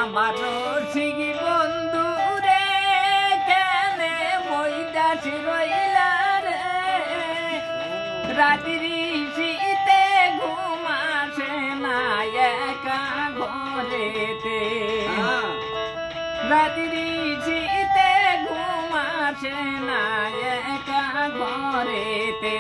আমার রসিক বন্ধু রে কেনে বইদাসি রইলা রে রাত্রি শীতে ঘুম আসে না একা ঘরেতে রাত্রি শীতে ঘুম আসে না একা ঘরেতে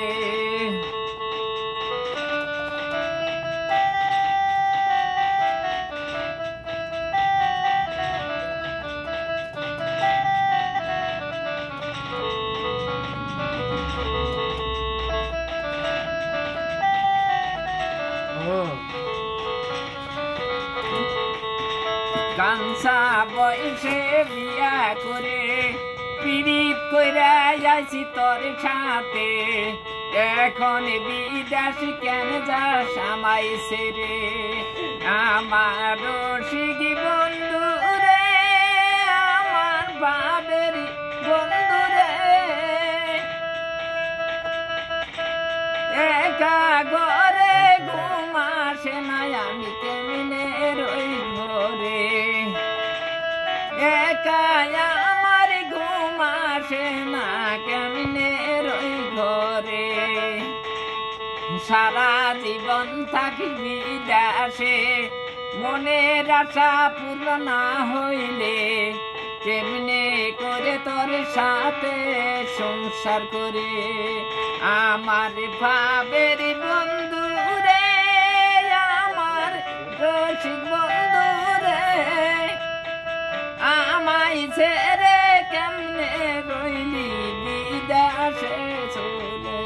কাঞ্চা বয়সে বিয়া করে পীড়িত কইরা যাইছি তোর সাথে এখন বিদেশ কেন যাস আমায় ছেড়ে আমার রসিক বন্ধু রে আমার বাবের বন্ধু রে একা ঘরে ঘুম আসে না আমি কেমনে রই ঘরে একা আমার ঘুম আসে না কেমনে রই ঘরে সারা জীবন থাকি বিদেশে মনের আশা পূর্ণ না হইলে কেমনে করে তোর সাথে সংসার করে আমার ভাবের বন্ধু রে আমার রসিক বন্ধু রে আমায় ছেড়ে কেমনে রইলি বিদেশে চলে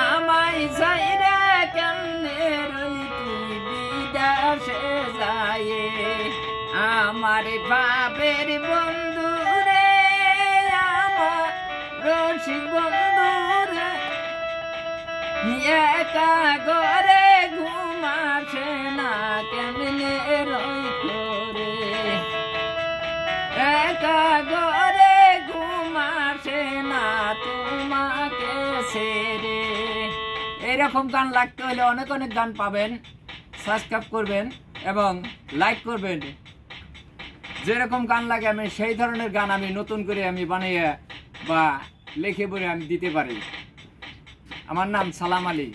আমায় ছেড়ে কেমনে রইলি তুই বিদেশে যায় আমার বাবের বন্ধু রে আমার রসিক বন্ধু রে একা ঘরে ঘুম আসে না কেমনে রই করে একা ঘরে ঘুম আসে না তোমাকে ছেড়ে। এরকম গান লাগতে হলে অনেক অনেক গান পাবেন, সাবস্ক্রাইব করবেন এবং লাইক করবেন। যেরকম গান লাগে আমি সেই ধরনের গান আমি নতুন করে আমি বানিয়ে বা লিখে বলে আমি দিতে পারি। আমার নাম সালাম আলী।